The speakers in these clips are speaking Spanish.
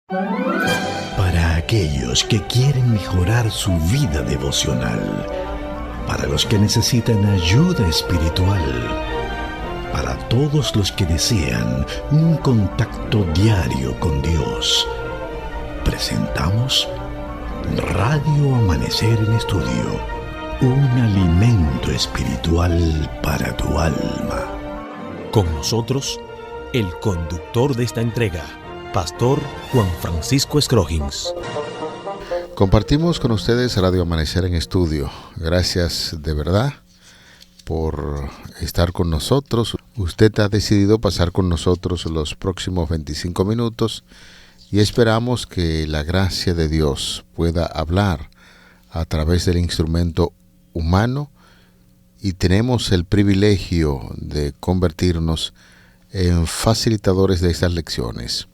Para aquellos que quieren mejorar su vida devocional, para los que necesitan ayuda espiritual, para todos los que desean un contacto diario con Dios, presentamos Radio Amanecer en Estudio, un alimento espiritual para tu alma. Con nosotros, el conductor de esta entrega, Pastor Juan Francisco Scroggins. Compartimos con ustedes Radio Amanecer en Estudio. Gracias de verdad por estar con nosotros. Usted ha decidido pasar con nosotros los próximos 25 minutos y esperamos que la gracia de Dios pueda hablar a través del instrumento humano, y tenemos el privilegio de convertirnos en facilitadores de estas lecciones.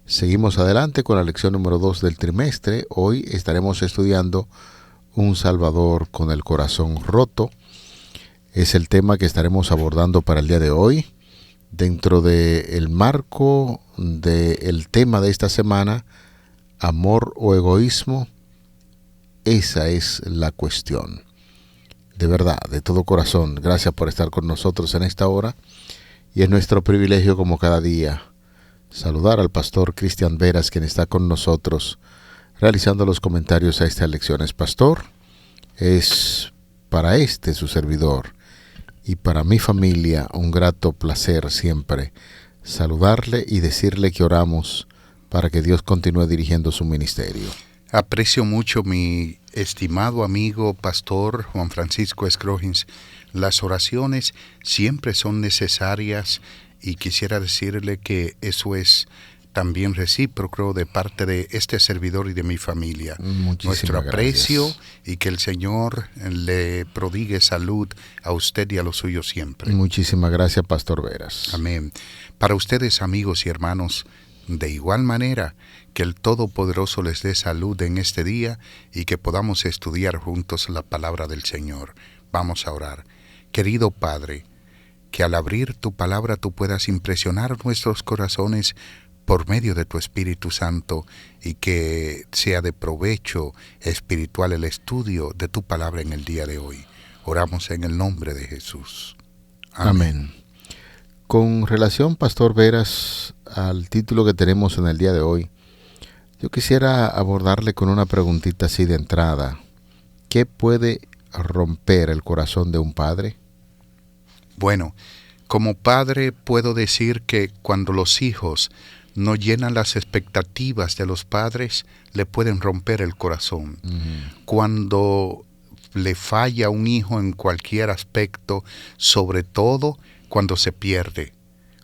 Seguimos adelante con la lección número 2 del trimestre. Hoy estaremos estudiando Un Salvador con el corazón roto. Es el tema que estaremos abordando para el día de hoy. Dentro del marco del tema de esta semana, amor o egoísmo, esa es la cuestión. De verdad, de todo corazón, gracias por estar con nosotros en esta hora. Y es nuestro privilegio, como cada día, saludar al pastor Cristian Veras, quien está con nosotros realizando los comentarios a estas lecciones. Pastor, es para su servidor y para mi familia un grato placer siempre saludarle y decirle que oramos para que Dios continúe dirigiendo su ministerio. Aprecio mucho, mi estimado amigo Pastor Juan Francisco Scroggins. Las oraciones siempre son necesarias y quisiera decirle que eso es también recíproco de parte de este servidor y de mi familia. Nuestro aprecio, gracias. Y que el Señor le prodigue salud a usted y a los suyos siempre. Muchísimas gracias, Pastor Veras. Amén. Para ustedes, amigos y hermanos, de igual manera, que el Todopoderoso les dé salud en este día y que podamos estudiar juntos la palabra del Señor. Vamos a orar. Querido Padre, que al abrir tu palabra tú puedas impresionar nuestros corazones por medio de tu Espíritu Santo y que sea de provecho espiritual el estudio de tu palabra en el día de hoy. Oramos en el nombre de Jesús. Amén. Con relación, Pastor Veras, al título que tenemos en el día de hoy, yo quisiera abordarle con una preguntita así de entrada. ¿Qué puede romper el corazón de un padre? Bueno, como padre puedo decir que cuando los hijos no llenan las expectativas de los padres, le pueden romper el corazón. Cuando le falla a un hijo en cualquier aspecto, sobre todo cuando se pierde,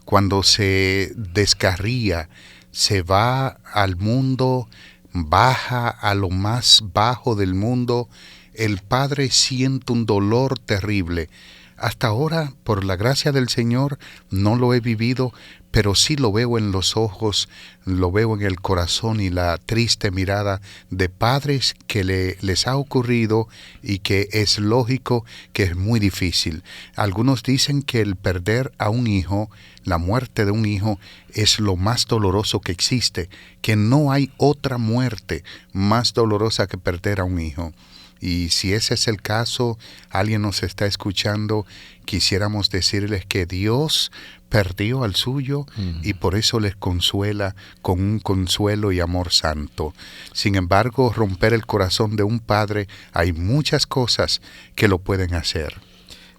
cuando se descarría, se va al mundo, baja a lo más bajo del mundo, el padre siente un dolor terrible. Hasta ahora, por la gracia del Señor, no lo he vivido, pero sí lo veo en los ojos, lo veo en el corazón y la triste mirada de padres que les ha ocurrido y que es lógico que es muy difícil. Algunos dicen que el perder a un hijo, la muerte de un hijo, es lo más doloroso que existe, que no hay otra muerte más dolorosa que perder a un hijo. Y si ese es el caso, alguien nos está escuchando, quisiéramos decirles que Dios perdió al suyo y por eso les consuela con un consuelo y amor santo. Sin embargo, romper el corazón de un padre, hay muchas cosas que lo pueden hacer.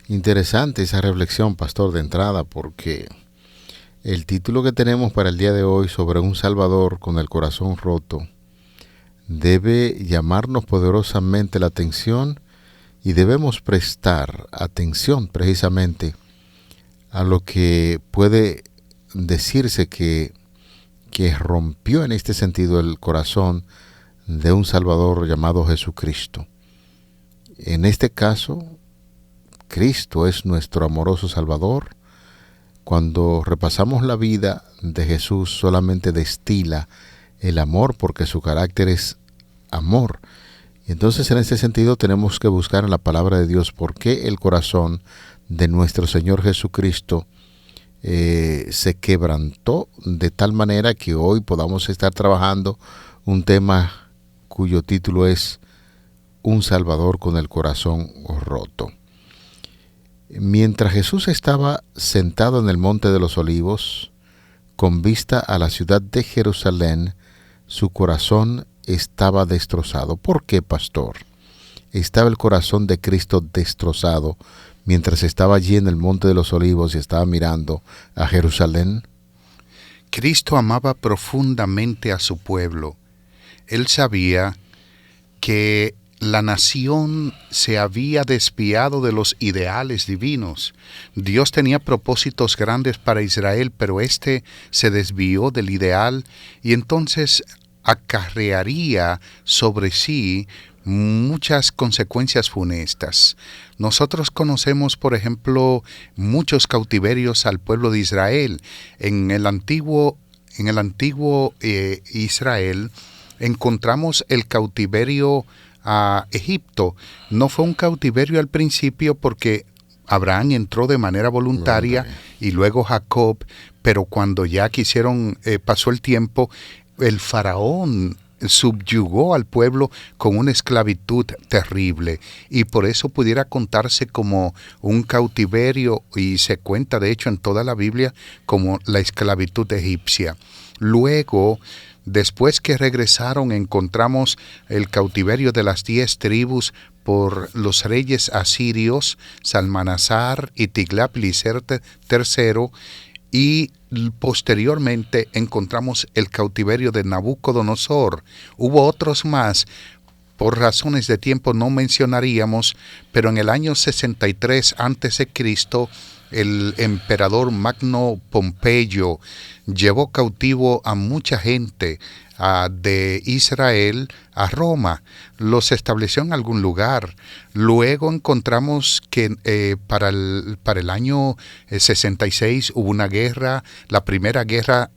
Interesante esa reflexión, Pastor, de entrada, porque el título que tenemos para el día de hoy sobre un Salvador con el corazón roto debe llamarnos poderosamente la atención y debemos prestar atención precisamente a lo que puede decirse que rompió en este sentido el corazón de un Salvador llamado Jesucristo. En este caso, Cristo es nuestro amoroso Salvador. Cuando repasamos la vida de Jesús, solamente destila el amor, porque su carácter es amor. Y entonces, en este sentido, tenemos que buscar en la palabra de Dios por qué el corazón de nuestro Señor Jesucristo se quebrantó de tal manera que hoy podamos estar trabajando un tema cuyo título es Un Salvador con el corazón roto. Mientras Jesús estaba sentado en el Monte de los Olivos, con vista a la ciudad de Jerusalén, su corazón estaba destrozado. ¿Por qué, pastor? Estaba el corazón de Cristo destrozado mientras estaba allí en el Monte de los Olivos y estaba mirando a Jerusalén. Cristo amaba profundamente a su pueblo. Él sabía que la nación se había desviado de los ideales divinos. Dios tenía propósitos grandes para Israel, pero éste se desvió del ideal y entonces acarrearía sobre sí muchas consecuencias funestas. Nosotros conocemos, por ejemplo, muchos cautiverios al pueblo de Israel. En el antiguo Israel encontramos el cautiverio a Egipto. No fue un cautiverio al principio porque Abraham entró de manera voluntaria y luego Jacob, pero cuando ya pasó el tiempo, el faraón subyugó al pueblo con una esclavitud terrible y por eso pudiera contarse como un cautiverio y se cuenta de hecho en toda la Biblia como la esclavitud egipcia. Luego, después que regresaron, encontramos el cautiverio de las 10 tribus por los reyes asirios, Salmanasar y Tiglat-Pileser III, y posteriormente encontramos el cautiverio de Nabucodonosor. Hubo otros más, por razones de tiempo no mencionaríamos, pero en el año 63 a.C., el emperador Magno Pompeyo llevó cautivo a mucha gente de Israel a Roma, los estableció en algún lugar. Luego encontramos que para el año 66 hubo una guerra, la primera guerra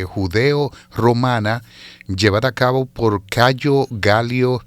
judeo-romana, llevada a cabo por Cayo Galio,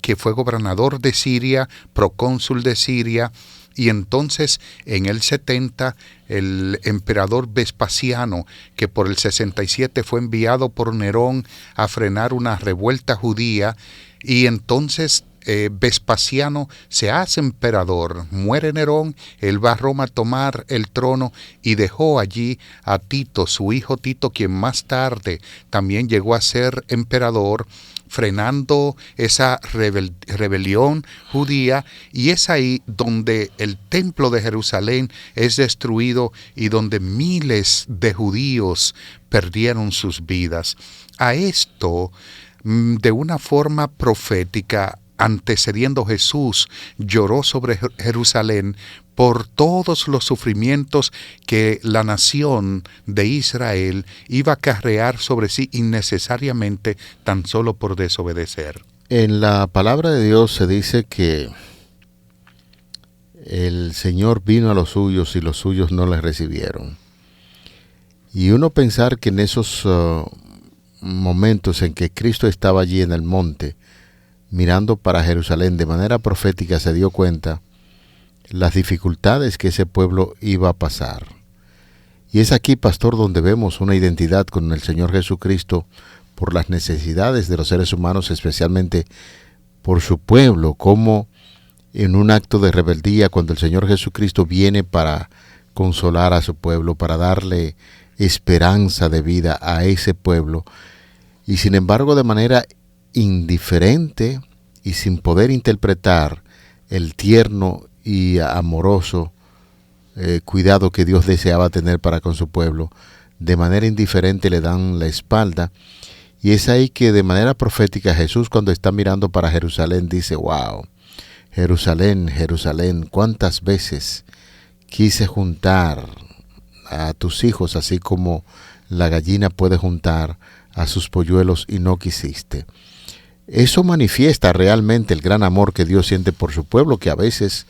que fue gobernador de Siria, procónsul de Siria. Y entonces en el 70 el emperador Vespasiano, que por el 67 fue enviado por Nerón a frenar una revuelta judía, y entonces Vespasiano se hace emperador, muere Nerón, él va a Roma a tomar el trono y dejó allí a Tito, su hijo Tito, quien más tarde también llegó a ser emperador, frenando esa rebelión judía, y es ahí donde el templo de Jerusalén es destruido y donde miles de judíos perdieron sus vidas. A esto, de una forma profética, antecediendo Jesús, lloró sobre Jerusalén por todos los sufrimientos que la nación de Israel iba a acarrear sobre sí innecesariamente tan solo por desobedecer. En la palabra de Dios se dice que el Señor vino a los suyos y los suyos no les recibieron. Y uno pensar que en esos momentos en que Cristo estaba allí en el monte, mirando para Jerusalén de manera profética, se dio cuenta las dificultades que ese pueblo iba a pasar. Y es aquí, pastor, donde vemos una identidad con el Señor Jesucristo por las necesidades de los seres humanos, especialmente por su pueblo, como en un acto de rebeldía, cuando el Señor Jesucristo viene para consolar a su pueblo, para darle esperanza de vida a ese pueblo, y sin embargo de manera indiferente y sin poder interpretar el tierno y amoroso cuidado que Dios deseaba tener para con su pueblo, de manera indiferente le dan la espalda. Y es ahí que de manera profética Jesús, cuando está mirando para Jerusalén, dice: wow, Jerusalén, Jerusalén, cuántas veces quise juntar a tus hijos así como la gallina puede juntar a sus polluelos y no quisiste. Eso manifiesta realmente el gran amor que Dios siente por su pueblo, que a veces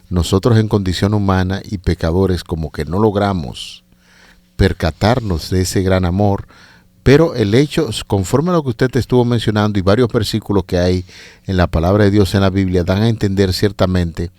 nosotros en condición humana y pecadores como que no logramos percatarnos de ese gran amor, pero el hecho, conforme a lo que usted estuvo mencionando y varios versículos que hay en la palabra de Dios en la Biblia, dan a entender ciertamente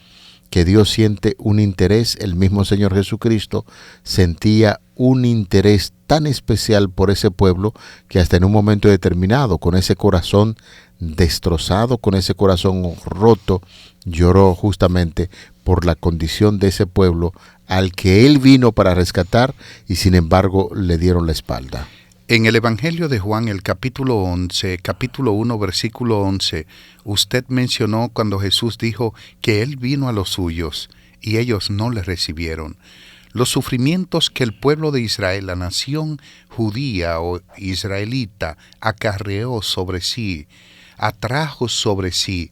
que Dios siente un interés, el mismo Señor Jesucristo sentía un interés tan especial por ese pueblo que hasta en un momento determinado, con ese corazón destrozado, con ese corazón roto, lloró justamente por la condición de ese pueblo al que Él vino para rescatar y sin embargo le dieron la espalda. En el Evangelio de Juan, el capítulo 1, versículo 11, usted mencionó cuando Jesús dijo que Él vino a los suyos y ellos no le recibieron. Los sufrimientos que el pueblo de Israel, la nación judía o israelita, acarreó sobre sí, atrajo sobre sí,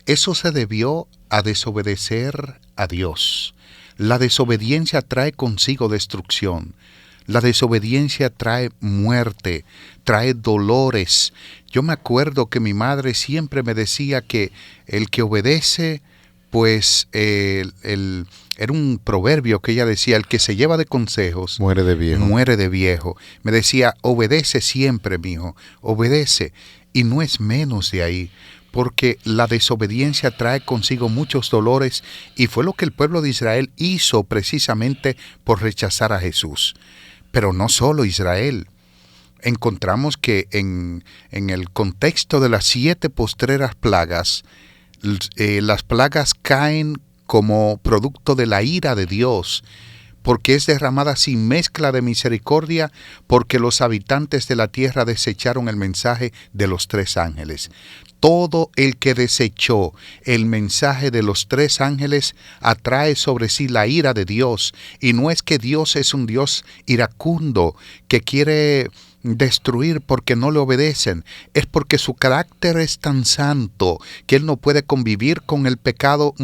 eso se debió a desobedecer a Dios. La desobediencia trae consigo destrucción. La desobediencia trae muerte, trae dolores. Yo me acuerdo que mi madre siempre me decía que el que obedece, pues era un proverbio que ella decía, el que se lleva de consejos muere de viejo. Muere de viejo. Me decía, obedece siempre, mijo, obedece. Y no es menos de ahí, porque la desobediencia trae consigo muchos dolores y fue lo que el pueblo de Israel hizo precisamente por rechazar a Jesús. Pero no solo Israel. Encontramos que en el contexto de las 7 postreras plagas, las plagas caen como producto de la ira de Dios, porque es derramada sin mezcla de misericordia, porque los habitantes de la tierra desecharon el mensaje de los 3 ángeles. Todo el que desechó el mensaje de los 3 ángeles atrae sobre sí la ira de Dios. Y no es que Dios es un Dios iracundo que quiere destruir porque no le obedecen. Es porque su carácter es tan santo que Él no puede convivir con el pecado,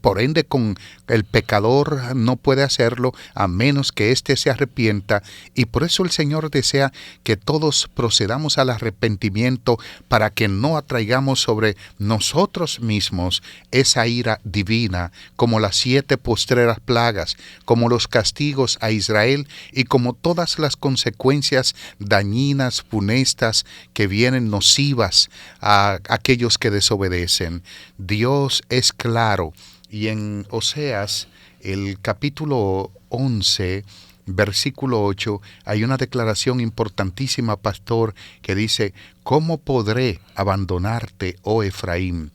por ende con el pecador no puede hacerlo a menos que éste se arrepienta. Y por eso el Señor desea que todos procedamos al arrepentimiento para que no atraigamos sobre nosotros mismos esa ira divina, como las 7 postreras plagas, como los castigos a Israel y como todas las consecuencias dañinas, funestas, que vienen nocivas a aquellos que desobedecen. Dios es claro, y en Oseas, el capítulo 11, versículo 8, hay una declaración importantísima, pastor, que dice, ¿cómo podré abandonarte, oh Efraín?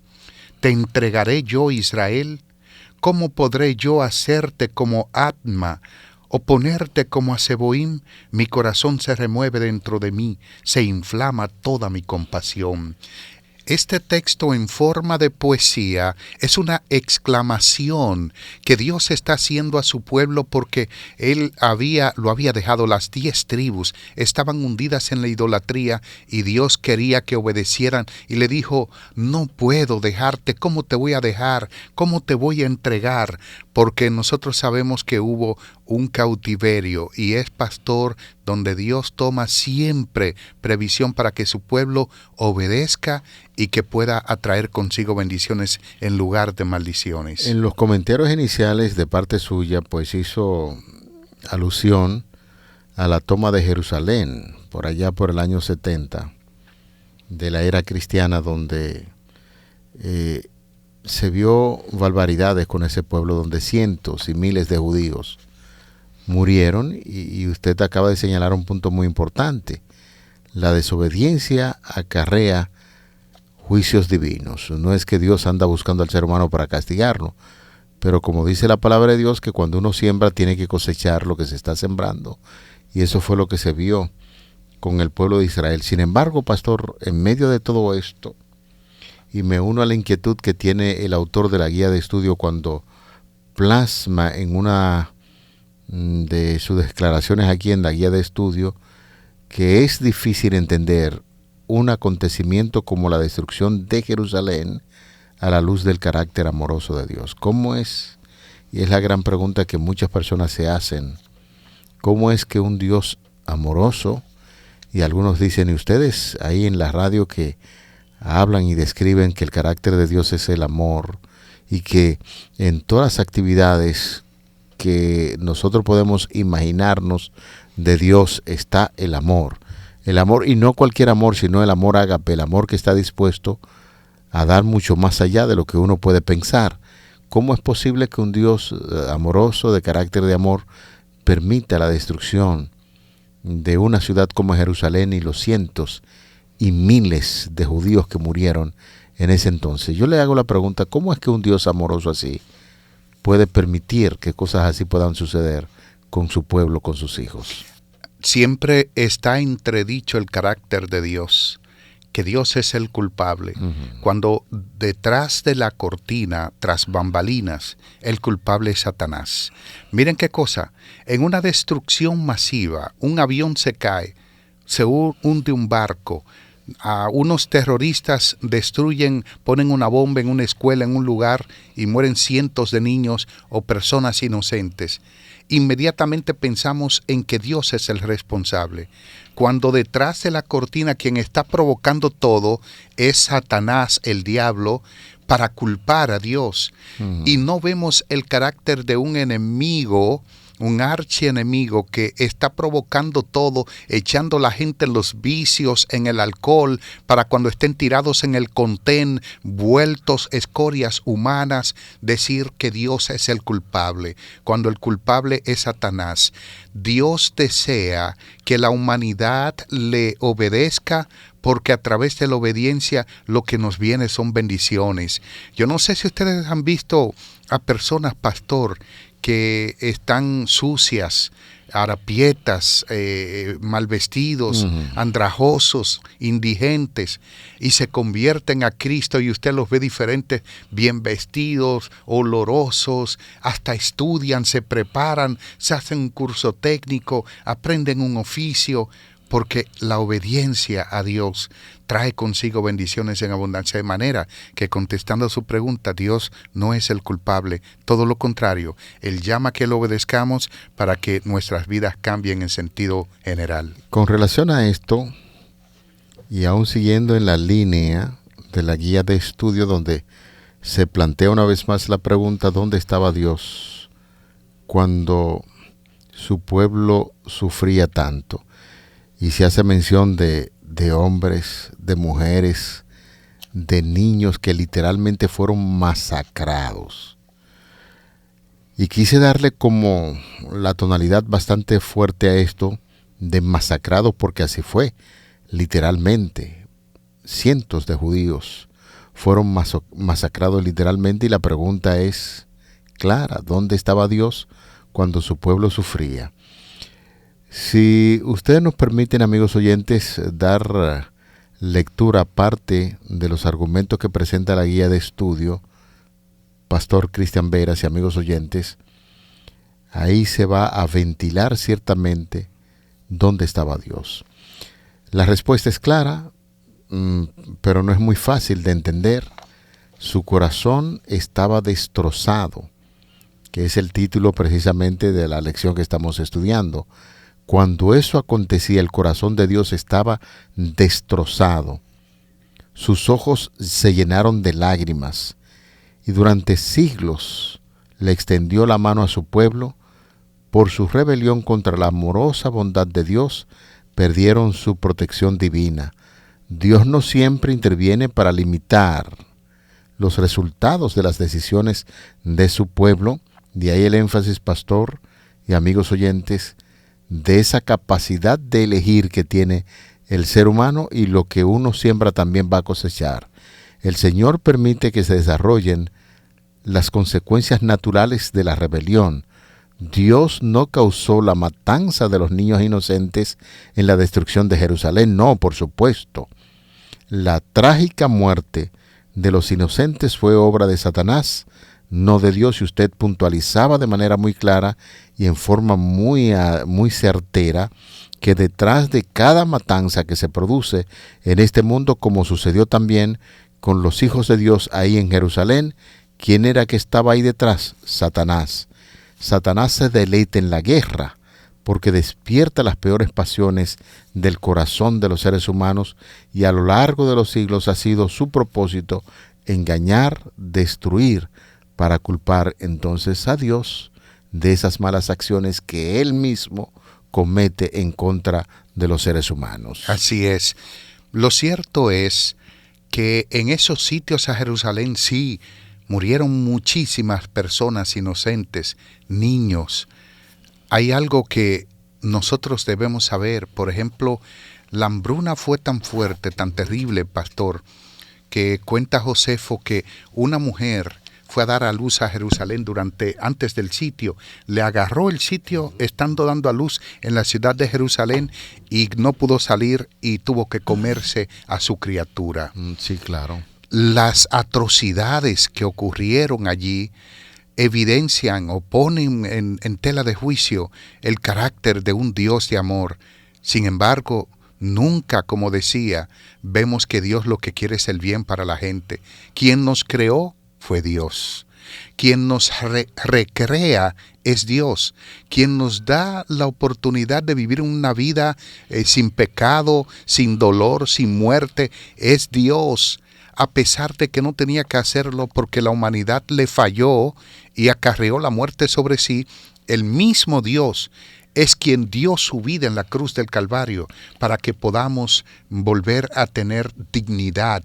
¿Te entregaré yo, Israel? ¿Cómo podré yo hacerte como Adma, o ponerte como a Seboim? Mi corazón se remueve dentro de mí, se inflama toda mi compasión. Este texto en forma de poesía es una exclamación que Dios está haciendo a su pueblo porque Él lo había dejado. Las 10 tribus estaban hundidas en la idolatría y Dios quería que obedecieran y le dijo, no puedo dejarte, ¿cómo te voy a dejar? ¿Cómo te voy a entregar? Porque nosotros sabemos que hubo un cautiverio y es, pastor, donde Dios toma siempre previsión para que su pueblo obedezca y que pueda atraer consigo bendiciones en lugar de maldiciones. En los comentarios iniciales de parte suya, pues hizo alusión a la toma de Jerusalén, por allá por el año 70, de la era cristiana, donde se vio barbaridades con ese pueblo, donde cientos y miles de judíos murieron, y usted acaba de señalar un punto muy importante. La desobediencia acarrea juicios divinos. No es que Dios anda buscando al ser humano para castigarlo, pero como dice la palabra de Dios, que cuando uno siembra tiene que cosechar lo que se está sembrando, y eso fue lo que se vio con el pueblo de Israel. Sin embargo, pastor, en medio de todo esto, y me uno a la inquietud que tiene el autor de la guía de estudio cuando plasma en una de sus declaraciones aquí en la guía de estudio, que es difícil entender un acontecimiento como la destrucción de Jerusalén a la luz del carácter amoroso de Dios. ¿Cómo es? Y es la gran pregunta que muchas personas se hacen. ¿Cómo es que un Dios amoroso, y algunos dicen, y ustedes ahí en la radio que hablan y describen que el carácter de Dios es el amor, y que en todas las actividades que nosotros podemos imaginarnos de Dios está el amor, y no cualquier amor, sino el amor ágape, el amor que está dispuesto a dar mucho más allá de lo que uno puede pensar? ¿cómo es posible que un Dios amoroso, de carácter de amor, permita la destrucción de una ciudad como Jerusalén y los cientos y miles de judíos que murieron en ese entonces? Yo le hago la pregunta, ¿cómo es que un Dios amoroso así puede permitir que cosas así puedan suceder con su pueblo, con sus hijos? Siempre está entredicho el carácter de Dios, que Dios es el culpable, cuando detrás de la cortina, tras bambalinas, el culpable es Satanás. Miren qué cosa, en una destrucción masiva, un avión se cae, se hunde un barco, a unos terroristas destruyen, ponen una bomba en una escuela, en un lugar, y mueren cientos de niños o personas inocentes. Inmediatamente pensamos en que Dios es el responsable, cuando detrás de la cortina quien está provocando todo es Satanás, el diablo, para culpar a Dios. Y no vemos el carácter de un enemigo, un archienemigo que está provocando todo, echando a la gente en los vicios, en el alcohol, para cuando estén tirados en el contén, vueltos escorias humanas, decir que Dios es el culpable, cuando el culpable es Satanás. Dios desea que la humanidad le obedezca, porque a través de la obediencia lo que nos viene son bendiciones. Yo no sé si ustedes han visto a personas, pastor, que están sucias, harapietas, mal vestidos, andrajosos, indigentes, y se convierten a Cristo y usted los ve diferentes, bien vestidos, olorosos, hasta estudian, se preparan, se hacen un curso técnico, aprenden un oficio, porque la obediencia a Dios trae consigo bendiciones en abundancia, de manera que, contestando a su pregunta, Dios no es el culpable, todo lo contrario, Él llama que lo obedezcamos para que nuestras vidas cambien en sentido general. Con relación a esto, y aún siguiendo en la línea de la guía de estudio donde se plantea una vez más la pregunta, ¿dónde estaba Dios cuando su pueblo sufría tanto? Y se hace mención de hombres, de mujeres, de niños que literalmente fueron masacrados. Y quise darle como la tonalidad bastante fuerte a esto de masacrados, porque así fue, literalmente. Cientos de judíos fueron masacrados literalmente, y la pregunta es clara, ¿dónde estaba Dios cuando su pueblo sufría? Si ustedes nos permiten, amigos oyentes, dar lectura a parte de los argumentos que presenta la guía de estudio, Pastor Cristian Veras y amigos oyentes, ahí se va a ventilar ciertamente dónde estaba Dios. La respuesta es clara, pero no es muy fácil de entender. Su corazón estaba destrozado, que es el título precisamente de la lección que estamos estudiando. Cuando eso acontecía, el corazón de Dios estaba destrozado. Sus ojos se llenaron de lágrimas, y durante siglos le extendió la mano a su pueblo. Por su rebelión contra la amorosa bondad de Dios, perdieron su protección divina. Dios no siempre interviene para limitar los resultados de las decisiones de su pueblo. De ahí el énfasis, pastor y amigos oyentes, de esa capacidad de elegir que tiene el ser humano, y lo que uno siembra también va a cosechar. El Señor permite que se desarrollen las consecuencias naturales de la rebelión. Dios no causó la matanza de los niños inocentes en la destrucción de Jerusalén, no, por supuesto. La trágica muerte de los inocentes fue obra de Satanás, no de Dios, y usted puntualizaba de manera muy clara y en forma muy certera que detrás de cada matanza que se produce en este mundo, como sucedió también con los hijos de Dios ahí en Jerusalén, ¿quién era que estaba ahí detrás? Satanás. Satanás se deleita en la guerra porque despierta las peores pasiones del corazón de los seres humanos, y a lo largo de los siglos ha sido su propósito engañar, destruir, para culpar entonces a Dios de esas malas acciones que Él mismo comete en contra de los seres humanos. Así es. Lo cierto es que en esos sitios a Jerusalén sí Murieron muchísimas personas inocentes, niños. Hay algo que nosotros debemos saber. Por ejemplo, la hambruna fue tan fuerte, tan terrible, pastor, que cuenta Josefo que una mujer fue a dar a luz a Jerusalén antes del sitio. Le agarró el sitio estando dando a luz en la ciudad de Jerusalén y no pudo salir y tuvo que comerse a su criatura. Sí, claro. Las atrocidades que ocurrieron allí evidencian o ponen en tela de juicio el carácter de un Dios de amor. Sin embargo, nunca, como decía, vemos que Dios lo que quiere es el bien para la gente. Quien nos creó fue Dios. Quien nos recrea es Dios. Quien nos da la oportunidad de vivir una vida sin pecado, sin dolor, sin muerte, es Dios. A pesar de que no tenía que hacerlo porque la humanidad le falló y acarreó la muerte sobre sí, el mismo Dios es quien dio su vida en la cruz del Calvario para que podamos volver a tener dignidad.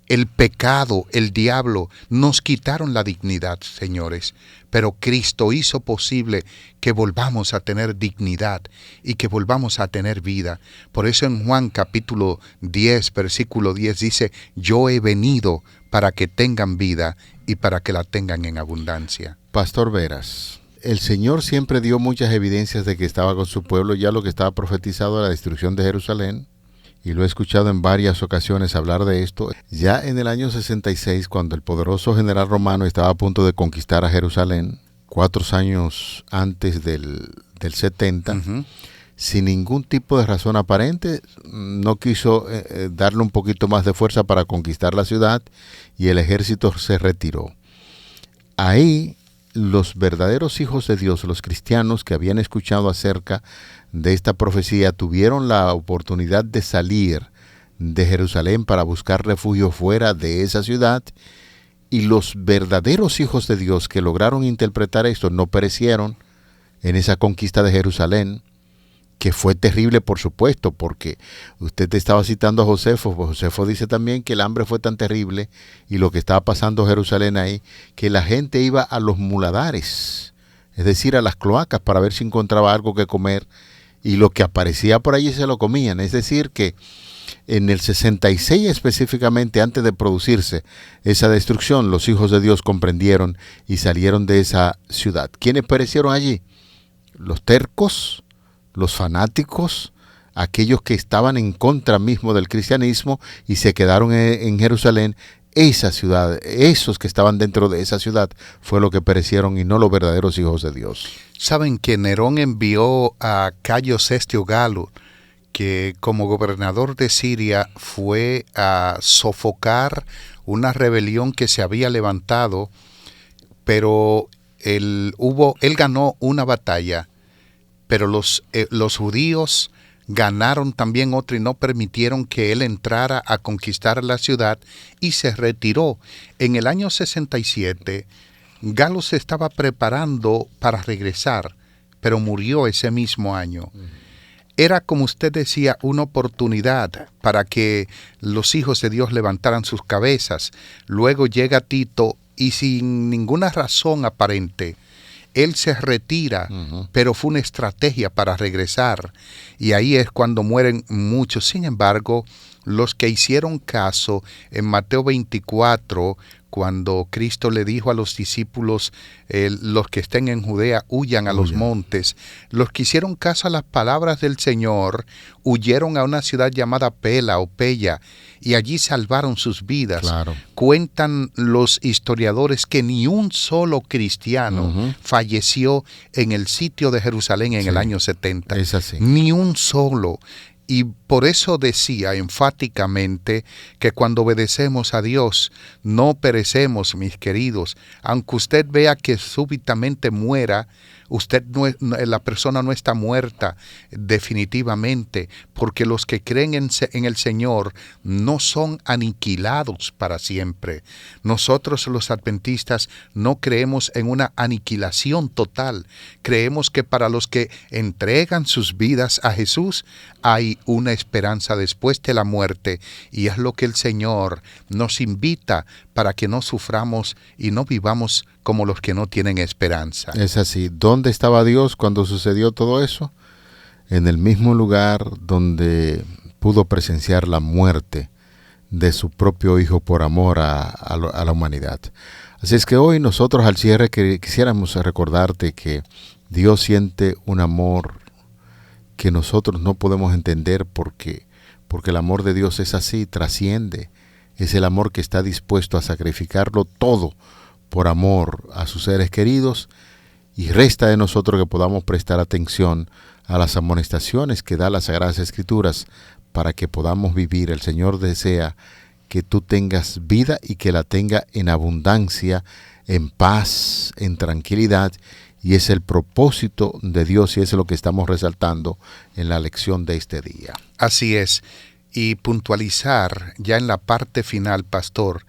El pecado, el diablo, nos quitaron la dignidad, señores, pero Cristo hizo posible que volvamos a tener dignidad y que volvamos a tener vida. Por eso en Juan capítulo 10, versículo 10 dice, yo he venido para que tengan vida y para que la tengan en abundancia. Pastor Veras, el Señor siempre dio muchas evidencias de que estaba con su pueblo, ya lo que estaba profetizado, la destrucción de Jerusalén. Y lo he escuchado en varias ocasiones hablar de esto. Ya en el año 66, cuando el poderoso general romano estaba a punto de conquistar a Jerusalén, 4 años antes del 70, sin ningún tipo de razón aparente, no quiso darle un poquito más de fuerza para conquistar la ciudad y el ejército se retiró. Ahí los verdaderos hijos de Dios, los cristianos que habían escuchado acerca de esta profecía, tuvieron la oportunidad de salir de Jerusalén para buscar refugio fuera de esa ciudad, y los verdaderos hijos de Dios que lograron interpretar esto no perecieron en esa conquista de Jerusalén, que fue terrible, por supuesto, porque usted estaba citando a Josefo. Josefo dice también que el hambre fue tan terrible y lo que estaba pasando en Jerusalén ahí, que la gente iba a los muladares, es decir, a las cloacas, para ver si encontraba algo que comer, y lo que aparecía por allí se lo comían. Es decir, que en el 66 específicamente, antes de producirse esa destrucción, los hijos de Dios comprendieron y salieron de esa ciudad. ¿Quiénes perecieron allí? Los tercos, los fanáticos, aquellos que estaban en contra mismo del cristianismo y se quedaron en Jerusalén. Esa ciudad, esos que estaban dentro de esa ciudad, fue lo que perecieron y no los verdaderos hijos de Dios. Saben que Nerón envió a Cayo Cestio Galo, que como gobernador de Siria fue a sofocar una rebelión que se había levantado, pero él ganó una batalla, pero los judíos ganaron también otra y no permitieron que él entrara a conquistar la ciudad y se retiró. En el año 67, Galo se estaba preparando para regresar, pero murió ese mismo año. Era, como usted decía, una oportunidad para que los hijos de Dios levantaran sus cabezas. Luego llega Tito y sin ninguna razón aparente, él se retira, pero fue una estrategia para regresar. Y ahí es cuando mueren muchos. Sin embargo, los que hicieron caso en Mateo 24, cuando Cristo le dijo a los discípulos, los que estén en Judea, huyan a los montes. Los que hicieron caso a las palabras del Señor, huyeron a una ciudad llamada Pela o Pella, y allí salvaron sus vidas. Claro. Cuentan los historiadores que ni un solo cristiano falleció en el sitio de Jerusalén en el año 70. Es así. Ni un solo. Y por eso decía enfáticamente que cuando obedecemos a Dios, no perecemos, mis queridos. Aunque usted vea que súbitamente muera La persona no está muerta definitivamente, porque los que creen en el Señor no son aniquilados para siempre. Nosotros los adventistas no creemos en una aniquilación total. Creemos que para los que entregan sus vidas a Jesús hay una esperanza después de la muerte, y es lo que el Señor nos invita para que no suframos y no vivamos como los que no tienen esperanza. Es así. ¿Dónde estaba Dios cuando sucedió todo eso? En el mismo lugar donde pudo presenciar la muerte de su propio Hijo por amor a la humanidad. Así es que hoy nosotros al cierre quisiéramos recordarte que Dios siente un amor que nosotros no podemos entender porque el amor de Dios es así, trasciende. Es el amor que está dispuesto a sacrificarlo todo por amor a sus seres queridos, y resta de nosotros que podamos prestar atención a las amonestaciones que da las Sagradas Escrituras para que podamos vivir. El Señor desea que tú tengas vida y que la tenga en abundancia, en paz, en tranquilidad, y es el propósito de Dios y es lo que estamos resaltando en la lección de este día. Así es, y puntualizar ya en la parte final, pastor,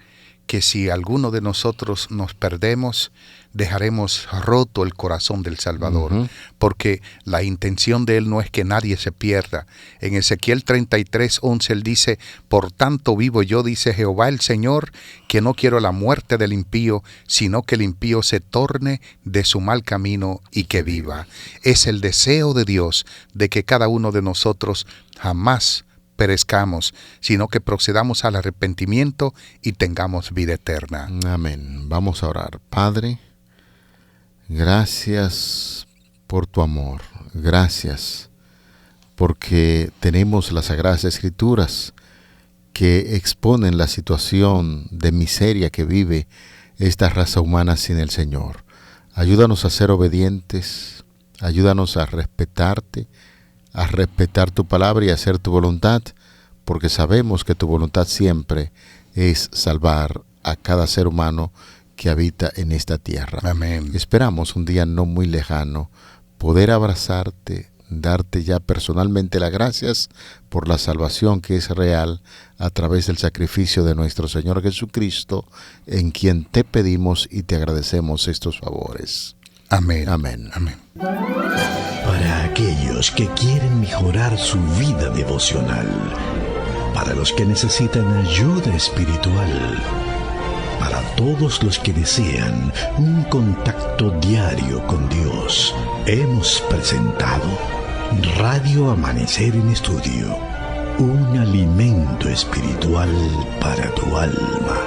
que si alguno de nosotros nos perdemos, dejaremos roto el corazón del Salvador, porque la intención de Él no es que nadie se pierda. En Ezequiel 33:11 Él dice: por tanto vivo yo, dice Jehová el Señor, que no quiero la muerte del impío, sino que el impío se torne de su mal camino y que viva. Es el deseo de Dios de que cada uno de nosotros jamás perezcamos, sino que procedamos al arrepentimiento y tengamos vida eterna. Amén. Vamos a orar. Padre, gracias por tu amor. Gracias porque tenemos las Sagradas Escrituras que exponen la situación de miseria que vive esta raza humana sin el Señor. Ayúdanos a ser obedientes, ayúdanos a respetarte, a respetar tu palabra y a hacer tu voluntad, porque sabemos que tu voluntad siempre es salvar a cada ser humano que habita en esta tierra. Amén. Esperamos un día no muy lejano poder abrazarte, darte ya personalmente las gracias por la salvación que es real a través del sacrificio de nuestro Señor Jesucristo, en quien te pedimos y te agradecemos estos favores. Amén. Amén. Amén. Para aquellos que quieren mejorar su vida devocional, para los que necesitan ayuda espiritual, para todos los que desean un contacto diario con Dios, hemos presentado Radio Amanecer en Estudio, un alimento espiritual para tu alma.